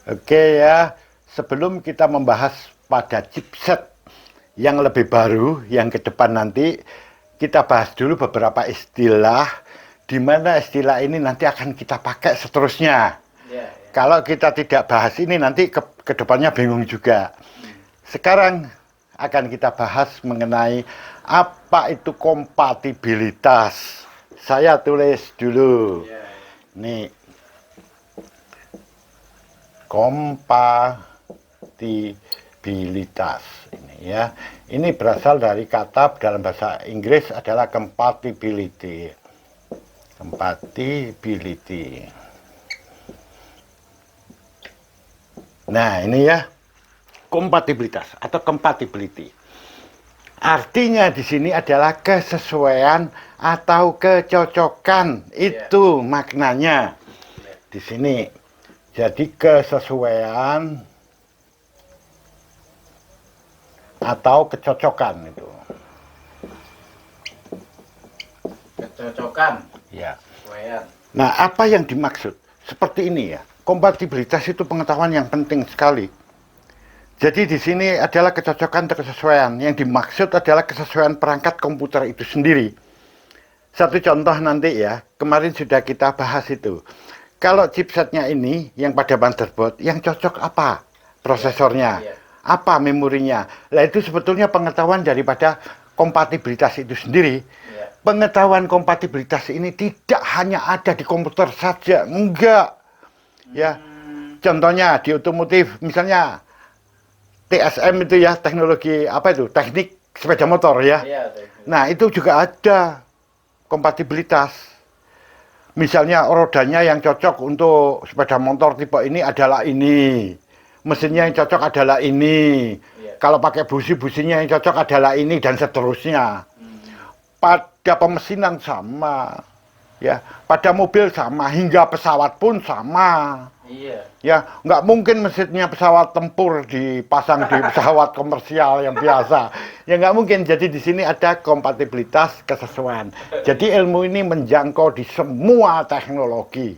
Oke ya, sebelum kita membahas pada chipset yang lebih baru, yang ke depan nanti, kita bahas dulu beberapa istilah, di mana istilah ini nanti akan kita pakai seterusnya. Ya, ya. Kalau kita tidak bahas ini nanti ke depannya bingung juga. Sekarang akan kita bahas mengenai apa itu kompatibilitas. Saya tulis dulu. Ya, ya. Nih, kompatibilitas ini ya. Ini berasal dari kata dalam bahasa Inggris adalah compatibility. Compatibility. Nah, ini ya. Kompatibilitas atau compatibility. Artinya di sini adalah kesesuaian atau kecocokan. Itu maknanya di sini. Jadi kesesuaian atau kecocokan itu. Kecocokan. Ya. Kesesuaian. Nah, apa yang dimaksud? Seperti ini ya. Kompatibilitas itu pengetahuan yang penting sekali. Jadi di sini adalah kecocokan atau kesesuaian. Yang dimaksud adalah kesesuaian perangkat komputer itu sendiri. Satu contoh nanti ya, kemarin sudah kita bahas itu. Kalau chipsetnya ini, yang pada motherboard, yang cocok apa? Prosesornya, apa memorinya. Nah itu sebetulnya pengetahuan daripada kompatibilitas itu sendiri. Pengetahuan kompatibilitas ini tidak hanya ada di komputer saja, enggak. Ya, contohnya di otomotif, misalnya TSM itu ya, teknologi apa itu? Teknik sepeda motor ya. Nah itu juga ada kompatibilitas. Misalnya rodanya yang cocok untuk sepeda motor tipe ini adalah ini. Mesinnya yang cocok adalah ini. Kalau pakai busi-businya yang cocok adalah ini dan seterusnya. Pada pemesinan sama. Ya, pada mobil sama, hingga pesawat pun sama. Ya, nggak mungkin mesinnya pesawat tempur dipasang di pesawat komersial yang biasa. Ya nggak mungkin. Jadi di sini ada kompatibilitas kesesuaian. Jadi ilmu ini menjangkau di semua teknologi.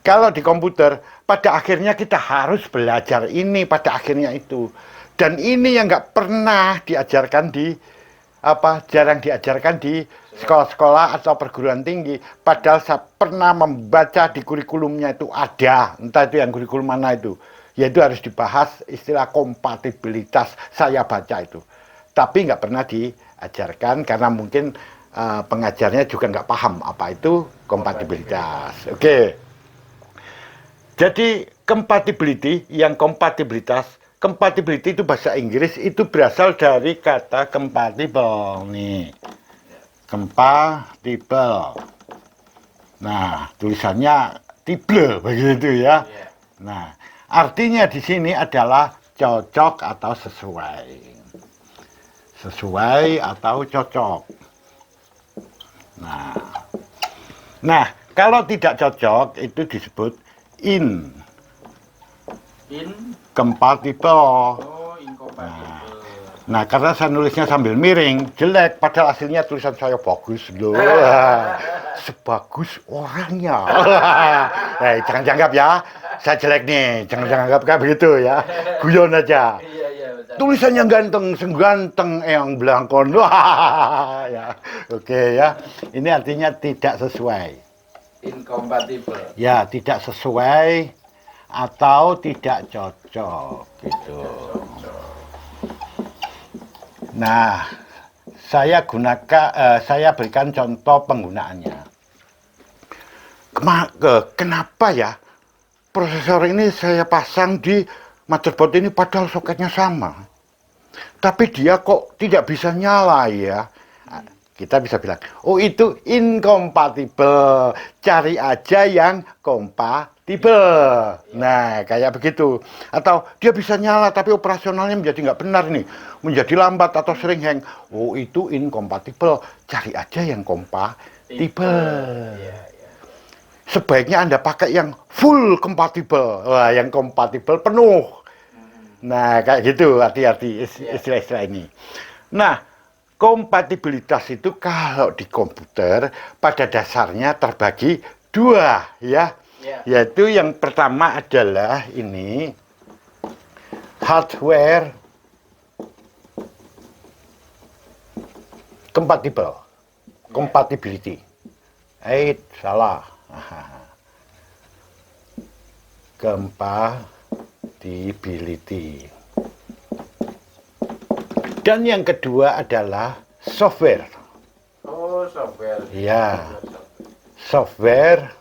Kalau di komputer, pada akhirnya kita harus belajar ini pada akhirnya itu. Dan ini yang nggak pernah diajarkan di jarang diajarkan di sekolah-sekolah atau perguruan tinggi. Padahal saya pernah membaca di kurikulumnya itu ada, entah itu yang kurikulum mana itu. Yaitu harus dibahas istilah kompatibilitas, saya baca itu. Tapi nggak pernah diajarkan karena mungkin pengajarnya juga nggak paham apa itu kompatibilitas. Oke. Jadi compatibility itu bahasa Inggris itu berasal dari kata compatible nih. Compatible. Nah, tulisannya tible begitu ya. Nah, artinya di sini adalah cocok atau sesuai. Sesuai atau cocok. Nah, kalau tidak cocok itu disebut incompatible. Nah, karena saya nulisnya sambil miring, jelek. Padahal hasilnya tulisan saya bagus loh. Sebagus orangnya. Jangan dianggap ya, saya jelek nih. Jangan dianggap kayak begitu ya. Guyon aja. Tulisannya ganteng, seganteng yang belangkon. Ya, oke ya. Ini artinya tidak sesuai. Incompatible. Ya, tidak sesuai atau tidak cocok gitu. Nah, saya berikan contoh penggunaannya. Kenapa ya prosesor ini saya pasang di motherboard ini padahal soketnya sama, tapi dia kok tidak bisa nyala ya? Kita bisa bilang, oh itu incompatible, cari aja yang kompatibel. Nah, kayak begitu. Atau dia bisa nyala tapi operasionalnya menjadi nggak benar nih, menjadi lambat atau sering hang. Oh itu incompatible, cari aja yang kompatibel. Sebaiknya Anda pakai yang full kompatibel, wah yang kompatibel penuh. Nah, kayak gitu hati-hati istilah-istilah ini. Nah, kompatibilitas itu kalau di komputer pada dasarnya terbagi dua ya. Ya. Yaitu yang pertama adalah ini hardware compatibility. Salah. Compatibility. Dan yang kedua adalah software. Oh, software. Ya, software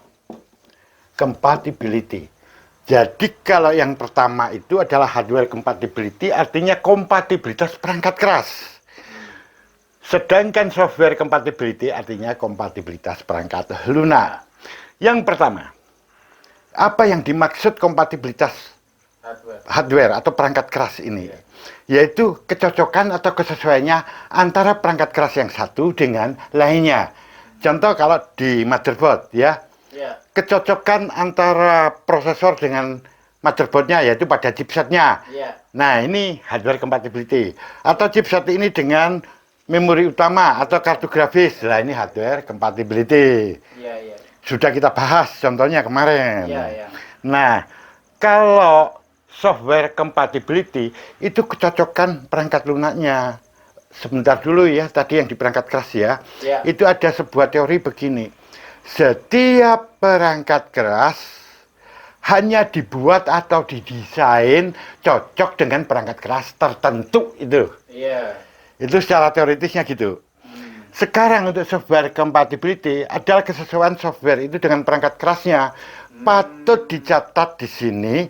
compatibility. Jadi kalau yang pertama itu adalah hardware compatibility, artinya kompatibilitas perangkat keras. Sedangkan software compatibility artinya kompatibilitas perangkat lunak. Yang pertama, apa yang dimaksud kompatibilitas hardware atau perangkat keras ini? Yaitu kecocokan atau kesesuaiannya antara perangkat keras yang satu dengan lainnya. Contoh kalau di motherboard ya, kecocokan antara prosesor dengan motherboardnya yaitu pada chipsetnya. Nah ini hardware compatibility. Atau chipset ini dengan memori utama atau kartu grafis. Nah ini hardware compatibility. Sudah kita bahas contohnya kemarin. Nah kalau software compatibility itu kecocokan perangkat lunaknya. Sebentar dulu ya, tadi yang di perangkat keras ya. Itu ada sebuah teori begini. Setiap perangkat keras hanya dibuat atau didesain cocok dengan perangkat keras tertentu itu. Itu secara teoritisnya gitu. Sekarang untuk software compatibility adalah kesesuaian software itu dengan perangkat kerasnya. Patut dicatat di sini.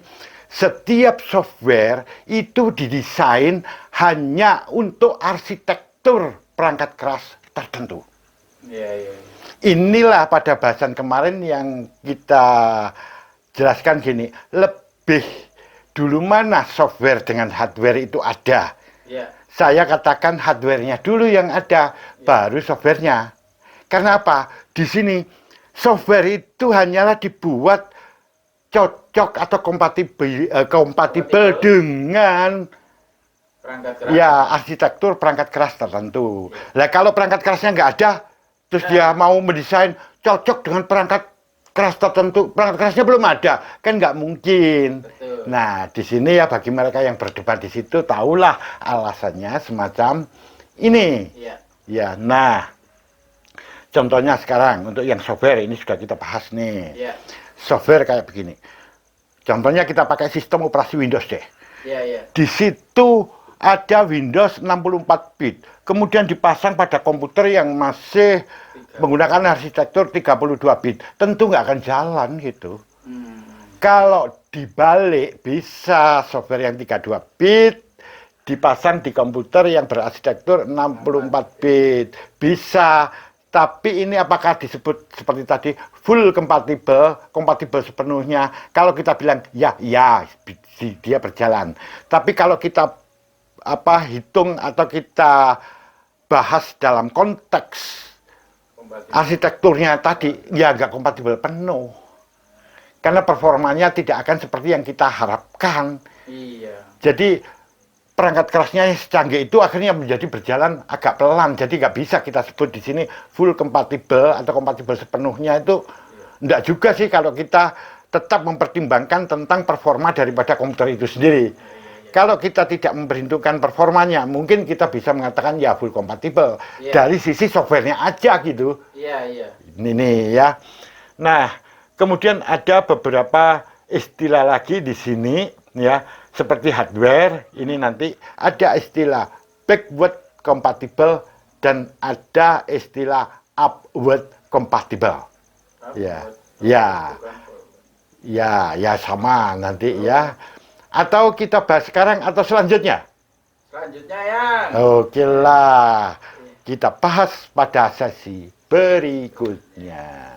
Setiap software itu didesain hanya untuk arsitektur perangkat keras tertentu. Inilah pada bahasan kemarin yang kita jelaskan gini, lebih dulu mana software dengan hardware itu ada. Saya katakan hardware-nya dulu yang ada, baru software-nya. Karena apa? Di sini software itu hanyalah dibuat cocok atau kompatibel dengan arsitektur perangkat keras tertentu. Lah kalau perangkat kerasnya nggak ada, terus dia mau mendesain cocok dengan perangkat keras tertentu, perangkat kerasnya belum ada, kan nggak mungkin. Nah di sini ya bagi mereka yang berdebat di situ tahulah alasannya semacam ini. Ya, nah contohnya sekarang untuk yang software ini sudah kita bahas nih. Software kayak begini. Contohnya kita pakai sistem operasi Windows deh. Di situ ada Windows 64 bit. Kemudian dipasang pada komputer yang masih menggunakan arsitektur 32 bit. Tentu nggak akan jalan gitu. Kalau dibalik bisa software yang 32 bit dipasang di komputer yang berarsitektur 64 bit. Bisa. Tapi ini apakah disebut seperti tadi full kompatibel sepenuhnya? Kalau kita bilang ya dia berjalan. Tapi kalau kita hitung atau kita bahas dalam konteks arsitekturnya tadi, ya nggak kompatibel penuh. Karena performanya tidak akan seperti yang kita harapkan. Jadi perangkat kerasnya yang secanggih itu akhirnya menjadi berjalan agak pelan, jadi nggak bisa kita sebut di sini full kompatibel atau kompatibel sepenuhnya itu enggak juga sih kalau kita tetap mempertimbangkan tentang performa daripada komputer itu sendiri. Kalau kita tidak memperhitungkan performanya, mungkin kita bisa mengatakan ya full kompatibel dari sisi softwarenya aja gitu. Ini ya. Nah, kemudian ada beberapa istilah lagi di sini ya. Seperti hardware, ini nanti ada istilah backward compatible dan ada istilah upward compatible. Ya sama nanti ya. Atau kita bahas sekarang atau selanjutnya? Selanjutnya ya. Oke lah, kita bahas pada sesi berikutnya.